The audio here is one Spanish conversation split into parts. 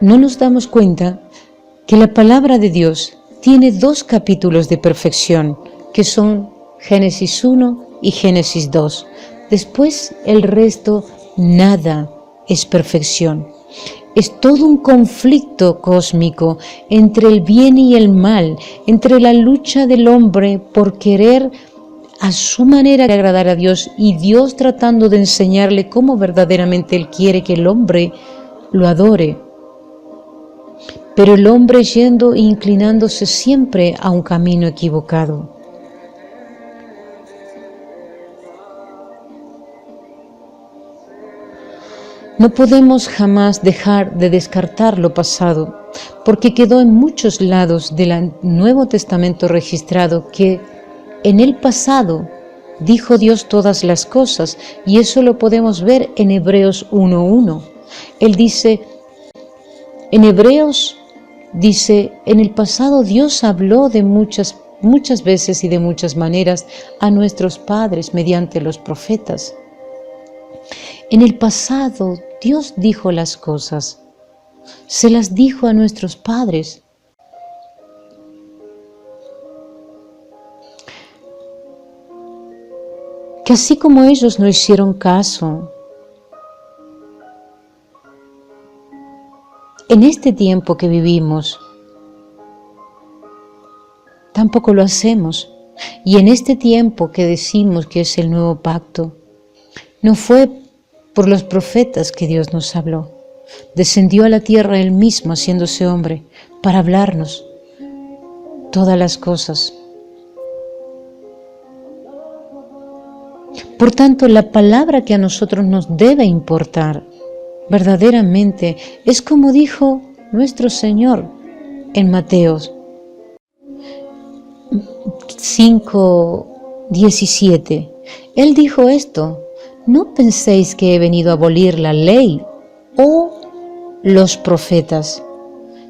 no nos damos cuenta que la palabra de Dios tiene 2 capítulos de perfección, que son Génesis 1 y Génesis 2. Después el resto, nada es perfección. Es todo un conflicto cósmico entre el bien y el mal, entre la lucha del hombre por querer a su manera agradar a Dios y Dios tratando de enseñarle cómo verdaderamente Él quiere que el hombre lo adore. Pero el hombre yendo e inclinándose siempre a un camino equivocado. No podemos jamás dejar de descartar lo pasado, porque quedó en muchos lados del Nuevo Testamento registrado que en el pasado dijo Dios todas las cosas, y eso lo podemos ver en Hebreos 1:1. Él dice, en Hebreos dice, en el pasado Dios habló de muchas veces y de muchas maneras a nuestros padres mediante los profetas. En el pasado Dios dijo las cosas, se las dijo a nuestros padres. Que así como ellos no hicieron caso, en este tiempo que vivimos, tampoco lo hacemos. Y en este tiempo que decimos que es el nuevo pacto, no fue por los profetas que Dios nos habló. Descendió a la tierra Él mismo haciéndose hombre para hablarnos todas las cosas. Por tanto, la palabra que a nosotros nos debe importar verdaderamente es como dijo nuestro Señor en Mateo 5:17. Él dijo esto: no penséis que he venido a abolir la ley o los profetas.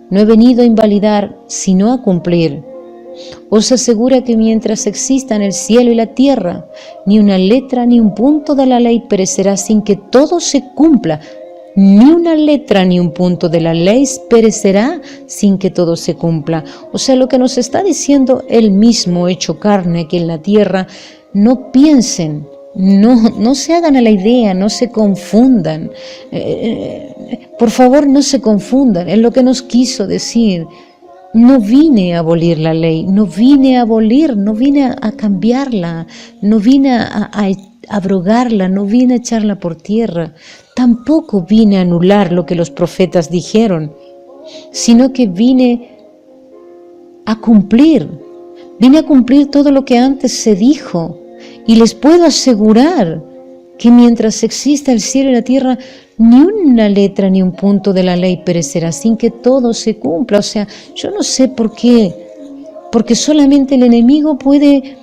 No he venido a invalidar, sino a cumplir. Os asegura que mientras existan el cielo y la tierra, ni una letra ni un punto de la ley perecerá sin que todo se cumpla. Ni una letra ni un punto de la ley perecerá sin que todo se cumpla. O sea, lo que nos está diciendo Él mismo, hecho carne aquí en la tierra, no piensen, no se hagan a la idea, no se confundan. Por favor, no se confundan, es lo que nos quiso decir. No vine a abolir la ley, no vine a cambiarla, no vine a abrogarla, no vine a echarla por tierra, tampoco vine a anular lo que los profetas dijeron, sino que vine a cumplir todo lo que antes se dijo, y les puedo asegurar que mientras exista el cielo y la tierra, ni una letra ni un punto de la ley perecerá sin que todo se cumpla. O sea, yo no sé por qué, porque solamente el enemigo puede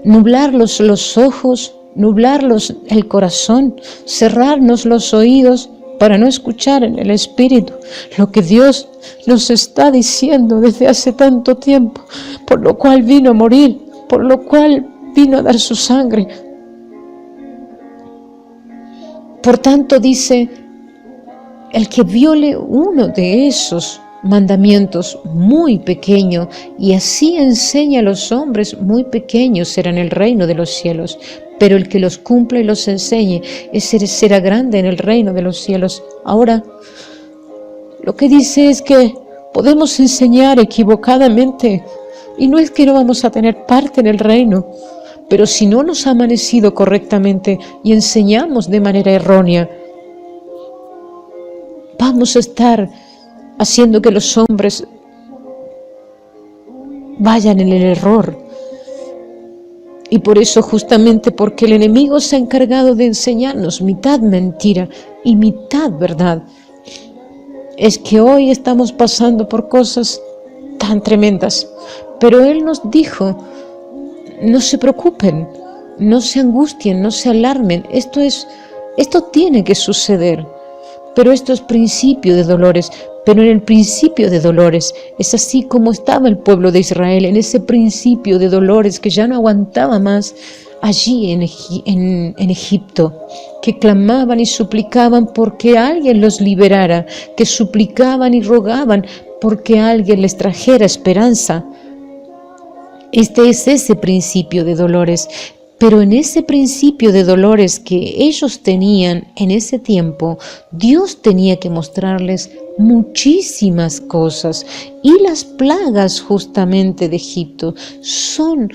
nublarnos los ojos, nublarnos el corazón, cerrarnos los oídos para no escuchar en el Espíritu lo que Dios nos está diciendo desde hace tanto tiempo, por lo cual vino a morir, por lo cual vino a dar su sangre. Por tanto, dice, el que viole uno de esos mandamientos muy pequeño y así enseña a los hombres, muy pequeños será en el reino de los cielos, pero el que los cumpla y los enseñe, ese será grande en el reino de los cielos. Ahora, lo que dice es que podemos enseñar equivocadamente y no es que no vamos a tener parte en el reino, pero si no nos ha amanecido correctamente y enseñamos de manera errónea, vamos a estar haciendo que los hombres vayan en el error. Y por eso, justamente porque el enemigo se ha encargado de enseñarnos mitad mentira y mitad verdad, es que hoy estamos pasando por cosas tan tremendas. Pero Él nos dijo, no se preocupen, no se angustien, no se alarmen, esto tiene que suceder, pero esto es principio de dolores. Pero en el principio de dolores es así como estaba el pueblo de Israel, en ese principio de dolores que ya no aguantaba más. allí en Egipto, que clamaban y suplicaban porque alguien los liberara, que suplicaban y rogaban porque alguien les trajera esperanza. Este es ese principio de dolores, pero en ese principio de dolores que ellos tenían en ese tiempo, Dios tenía que mostrarles muchísimas cosas, y las plagas justamente de Egipto son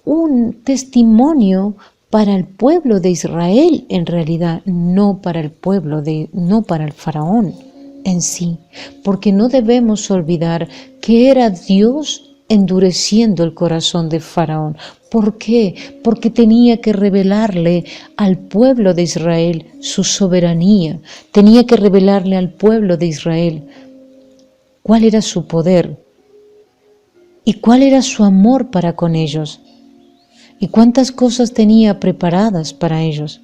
un testimonio para el pueblo de Israel, en realidad, no para el faraón en sí, porque no debemos olvidar que era Dios endureciendo el corazón de Faraón. ¿Por qué? Porque tenía que revelarle al pueblo de Israel su soberanía, tenía que revelarle al pueblo de Israel cuál era su poder y cuál era su amor para con ellos y cuántas cosas tenía preparadas para ellos.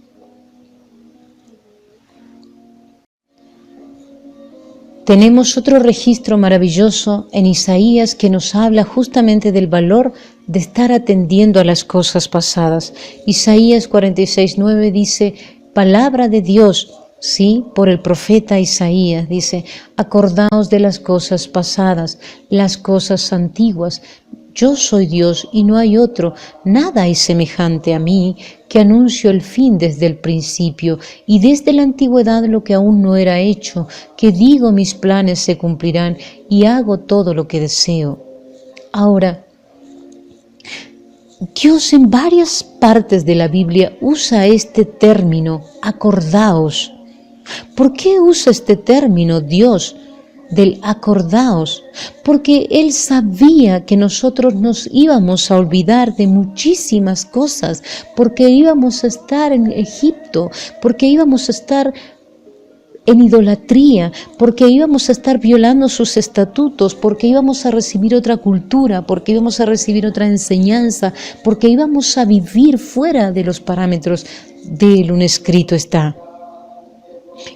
Tenemos otro registro maravilloso en Isaías que nos habla justamente del valor de estar atendiendo a las cosas pasadas. Isaías 46:9 dice, palabra de Dios, sí, por el profeta Isaías, dice, acordaos de las cosas pasadas, las cosas antiguas. Yo soy Dios y no hay otro, nada hay semejante a mí, que anuncio el fin desde el principio y desde la antigüedad lo que aún no era hecho, que digo mis planes se cumplirán y hago todo lo que deseo. Ahora, Dios en varias partes de la Biblia usa este término, acordaos. ¿Por qué usa este término Dios? Del acordaos, porque Él sabía que nosotros nos íbamos a olvidar de muchísimas cosas, porque íbamos a estar en Egipto, porque íbamos a estar en idolatría, porque íbamos a estar violando sus estatutos, porque íbamos a recibir otra cultura, porque íbamos a recibir otra enseñanza, porque íbamos a vivir fuera de los parámetros de lo escrito está.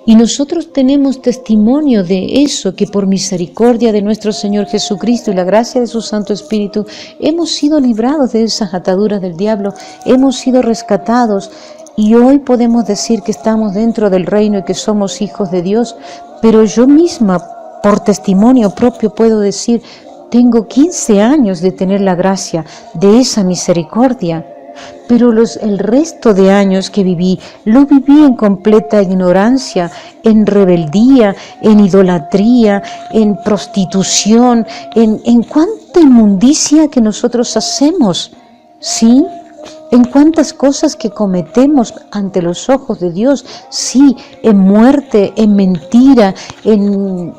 Y nosotros tenemos testimonio de eso, que por misericordia de nuestro Señor Jesucristo y la gracia de su Santo Espíritu, hemos sido librados de esas ataduras del diablo, hemos sido rescatados y hoy podemos decir que estamos dentro del reino y que somos hijos de Dios. Pero yo misma, por testimonio propio, puedo decir, tengo 15 años de tener la gracia de esa misericordia. Pero el resto de años que viví, lo viví en completa ignorancia, en rebeldía, en idolatría, en prostitución, en cuánta inmundicia que nosotros hacemos, ¿sí? En cuántas cosas que cometemos ante los ojos de Dios, sí, en muerte, en mentira, en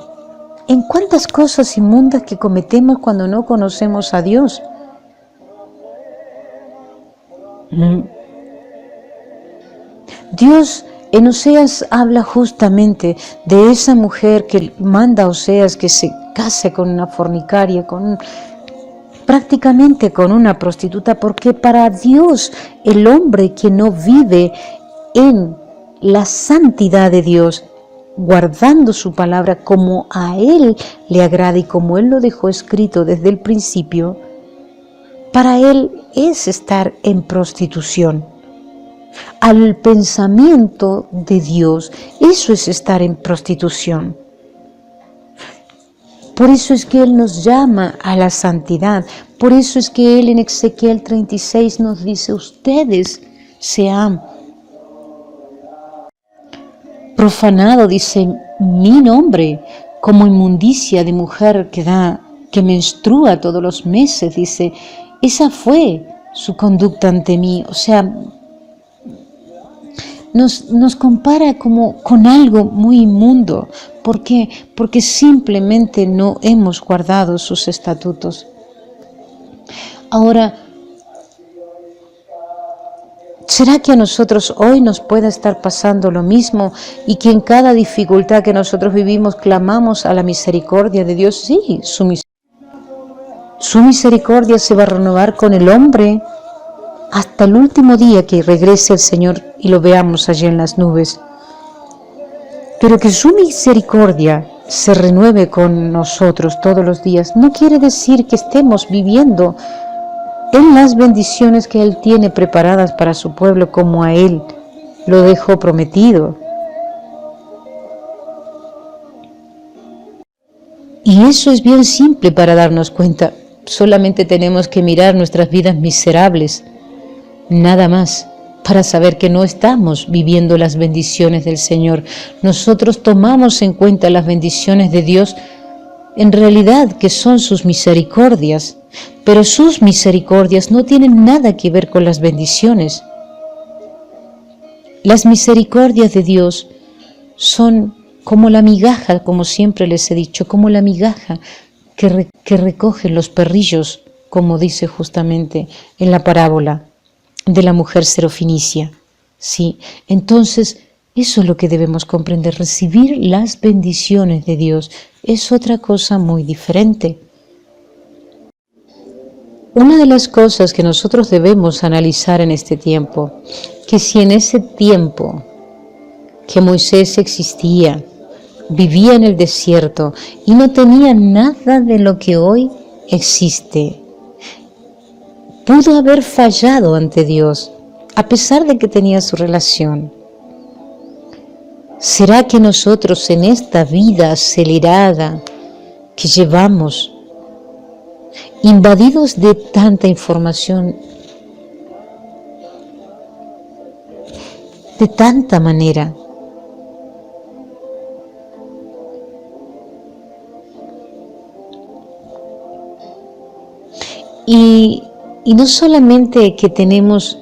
cuántas cosas inmundas que cometemos cuando no conocemos a Dios. Dios en Oseas habla justamente de esa mujer que manda a Oseas que se case con una fornicaria, prácticamente con una prostituta, porque para Dios el hombre que no vive en la santidad de Dios, guardando su palabra como a Él le agrada y como Él lo dejó escrito desde el principio, para Él es estar en prostitución. Al pensamiento de Dios, eso es estar en prostitución. Por eso es que Él nos llama a la santidad. Por eso es que Él en Ezequiel 36 nos dice, ustedes se han profanado, dice, mi nombre, como inmundicia de mujer que menstrua todos los meses, dice, esa fue su conducta ante mí. O sea, nos compara como con algo muy inmundo. ¿Por qué? Porque simplemente no hemos guardado sus estatutos. Ahora, ¿será que a nosotros hoy nos pueda estar pasando lo mismo y que en cada dificultad que nosotros vivimos clamamos a la misericordia de Dios? Sí, su misericordia se va a renovar con el hombre hasta el último día que regrese el Señor y lo veamos allí en las nubes. Pero que su misericordia se renueve con nosotros todos los días no quiere decir que estemos viviendo en las bendiciones que Él tiene preparadas para su pueblo, como a Él lo dejó prometido. Y eso es bien simple para darnos cuenta. Solamente tenemos que mirar nuestras vidas miserables, nada más, para saber que no estamos viviendo las bendiciones del Señor. Nosotros tomamos en cuenta las bendiciones de Dios, en realidad que son sus misericordias, pero sus misericordias no tienen nada que ver con las bendiciones. Las misericordias de Dios son como la migaja, como siempre les he dicho, como la migaja que recogen los perrillos, como dice justamente en la parábola de la mujer serofinicia. Sí, entonces eso es lo que debemos comprender. Recibir las bendiciones de Dios es otra cosa muy diferente. Una de las cosas que nosotros debemos analizar en este tiempo, que si en ese tiempo que Moisés existía, vivía en el desierto y no tenía nada de lo que hoy existe, pudo haber fallado ante Dios, a pesar de que tenía su relación. ¿Será que nosotros en esta vida acelerada que llevamos, invadidos de tanta información, de tanta manera, y no solamente que tenemos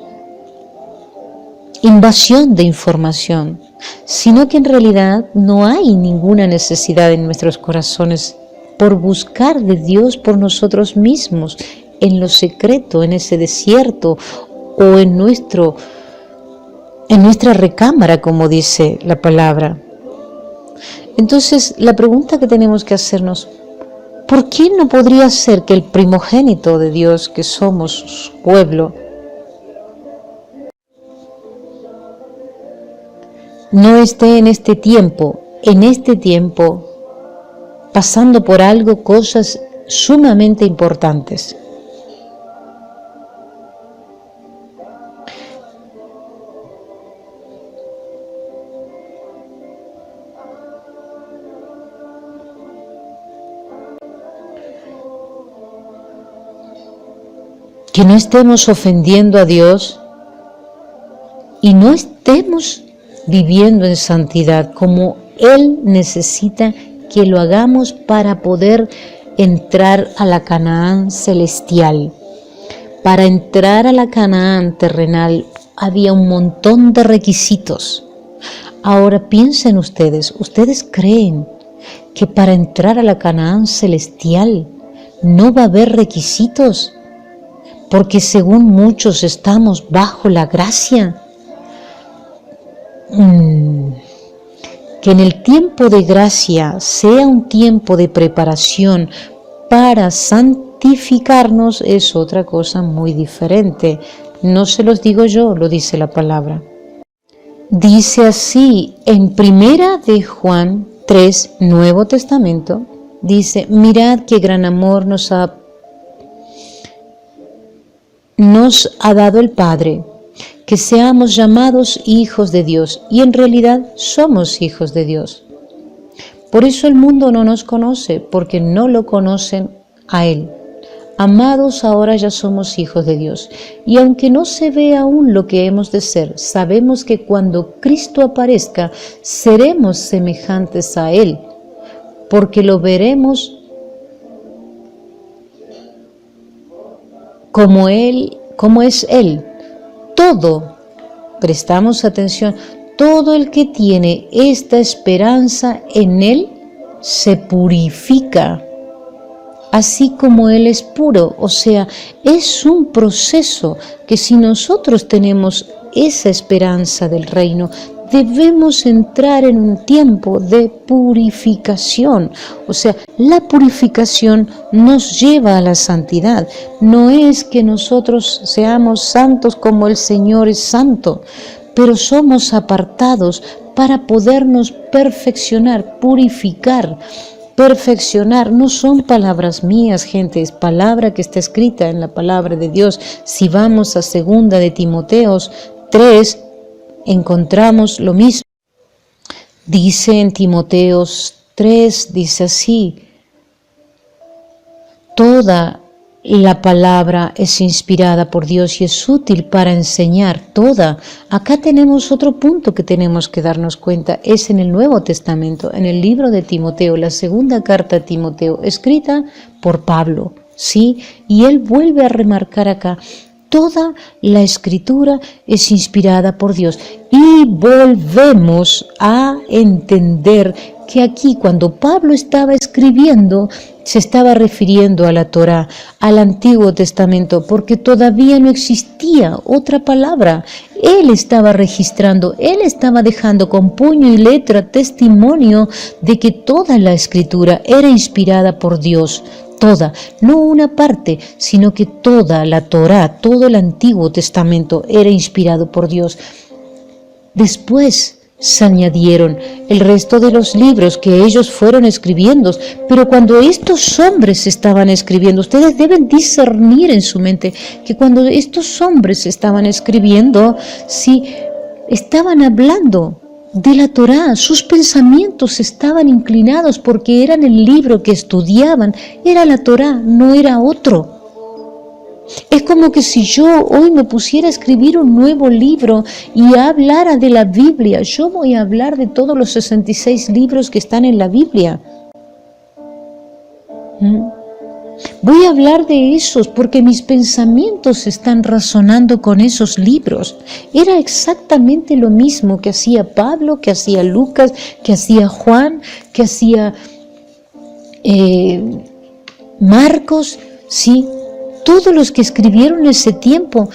invasión de información, sino que en realidad no hay ninguna necesidad en nuestros corazones por buscar de Dios por nosotros mismos, en lo secreto, en ese desierto o en nuestra recámara, como dice la palabra. Entonces, la pregunta que tenemos que hacernos: ¿por qué no podría ser que el primogénito de Dios, que somos su pueblo, no esté en este tiempo, pasando por algo, cosas sumamente importantes? Que no estemos ofendiendo a Dios y no estemos viviendo en santidad como Él necesita que lo hagamos para poder entrar a la Canaán celestial. Para entrar a la Canaán terrenal había un montón de requisitos. Ahora piensen ustedes creen que para entrar a la Canaán celestial no va a haber requisitos? Porque según muchos estamos bajo la gracia. Que en el tiempo de gracia sea un tiempo de preparación para santificarnos es otra cosa muy diferente. No se los digo yo, lo dice la palabra. Dice así en Primera de Juan 3, Nuevo Testamento, dice: mirad qué gran amor nos ha dado el Padre, que seamos llamados hijos de Dios, y en realidad somos hijos de Dios. Por eso el mundo no nos conoce, porque no lo conocen a Él. Amados, ahora ya somos hijos de Dios, y aunque no se ve aún lo que hemos de ser, sabemos que cuando Cristo aparezca, seremos semejantes a Él, porque lo veremos como es Él. Todo, prestamos atención, todo el que tiene esta esperanza en Él se purifica, así como Él es puro. O sea, es un proceso que si nosotros tenemos esa esperanza del reino, debemos entrar en un tiempo de purificación. O sea, la purificación nos lleva a la santidad. No es que nosotros seamos santos como el Señor es santo, pero somos apartados para podernos perfeccionar, purificar, perfeccionar. No son palabras mías, gente, es palabra que está escrita en la palabra de Dios. Si vamos a 2 de Timoteo 3, encontramos lo mismo. Dice en Timoteo 3, dice así: toda la palabra es inspirada por Dios y es útil para enseñar. Toda. Acá tenemos otro punto que tenemos que darnos cuenta. Es en el Nuevo Testamento, en el libro de Timoteo, la 2 carta a Timoteo, escrita por Pablo, ¿sí? Y él vuelve a remarcar acá: toda la Escritura es inspirada por Dios. Y volvemos a entender que aquí, cuando Pablo estaba escribiendo, se estaba refiriendo a la Torá, al Antiguo Testamento, porque todavía no existía otra palabra. Él estaba registrando, él estaba dejando con puño y letra testimonio de que toda la Escritura era inspirada por Dios. Toda, no una parte, sino que toda la Torá, todo el Antiguo Testamento era inspirado por Dios. Después se añadieron el resto de los libros que ellos fueron escribiendo, pero cuando estos hombres estaban escribiendo, ustedes deben discernir en su mente que cuando estos hombres estaban escribiendo, sí, estaban hablando de la Torá, sus pensamientos estaban inclinados porque eran el libro que estudiaban, era la Torá, no era otro. Es como que si yo hoy me pusiera a escribir un nuevo libro y hablara de la Biblia, yo voy a hablar de todos los 66 libros que están en la Biblia. Voy a hablar de esos porque mis pensamientos están razonando con esos libros. Era exactamente lo mismo que hacía Pablo, que hacía Lucas, que hacía Juan, que hacía Marcos, ¿sí? Todos los que escribieron en ese tiempo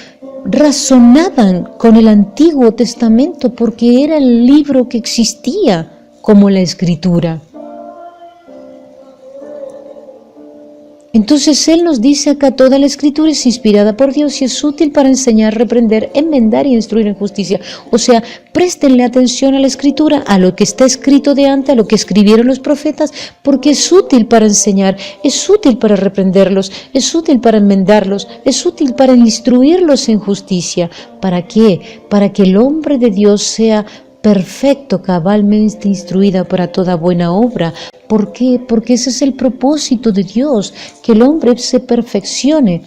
razonaban con el Antiguo Testamento porque era el libro que existía como la Escritura. Entonces Él nos dice acá: toda la Escritura es inspirada por Dios y es útil para enseñar, reprender, enmendar y instruir en justicia. O sea, préstenle atención a la Escritura, a lo que está escrito de antes, a lo que escribieron los profetas, porque es útil para enseñar, es útil para reprenderlos, es útil para enmendarlos, es útil para instruirlos en justicia. ¿Para qué? Para que el hombre de Dios sea perfecto, cabalmente instruida para toda buena obra. ¿Por qué? Porque ese es el propósito de Dios, que el hombre se perfeccione,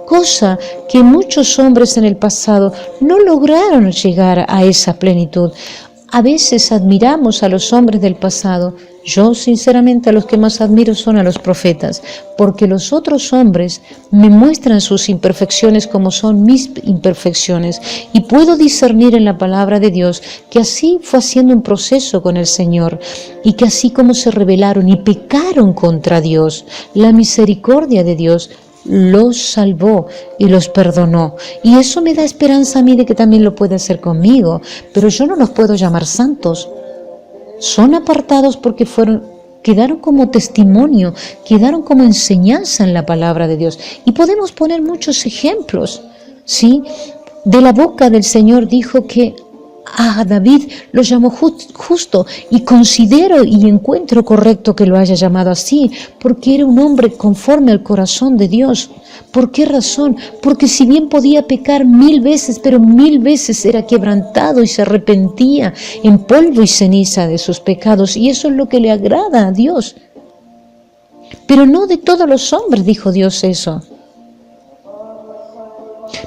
cosa que muchos hombres en el pasado no lograron llegar a esa plenitud. A veces admiramos a los hombres del pasado. Yo, sinceramente, a los que más admiro son a los profetas, porque los otros hombres me muestran sus imperfecciones como son mis imperfecciones, y puedo discernir en la palabra de Dios que así fue haciendo un proceso con el Señor, y que así como se rebelaron y pecaron contra Dios, la misericordia de Dios los salvó y los perdonó. Y eso me da esperanza a mí de que también lo puede hacer conmigo, pero yo no los puedo llamar santos. Son apartados porque quedaron como testimonio, quedaron como enseñanza en la palabra de Dios. Y podemos poner muchos ejemplos, ¿sí? De la boca del Señor dijo que a David lo llamó justo, y considero y encuentro correcto que lo haya llamado así, porque era un hombre conforme al corazón de Dios. ¿Por qué razón? Porque si bien podía pecar 1000 veces, pero 1000 veces era quebrantado y se arrepentía en polvo y ceniza de sus pecados, y eso es lo que le agrada a Dios. Pero no de todos los hombres dijo Dios eso.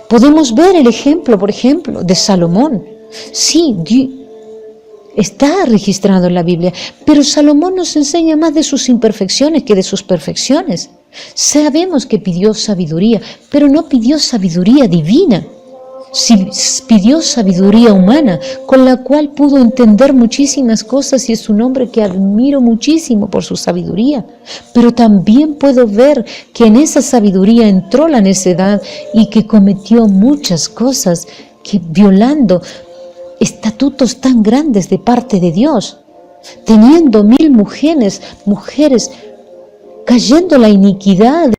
Podemos ver el ejemplo, por ejemplo, de Salomón. Sí, está registrado en la Biblia, pero Salomón nos enseña más de sus imperfecciones que de sus perfecciones. Sabemos que pidió sabiduría, pero no pidió sabiduría divina. Sí, pidió sabiduría humana, con la cual pudo entender muchísimas cosas, y es un hombre que admiro muchísimo por su sabiduría. Pero también puedo ver que en esa sabiduría entró la necedad y que cometió muchas cosas que violando estatutos tan grandes de parte de Dios, teniendo 1000 mujeres, cayendo la iniquidad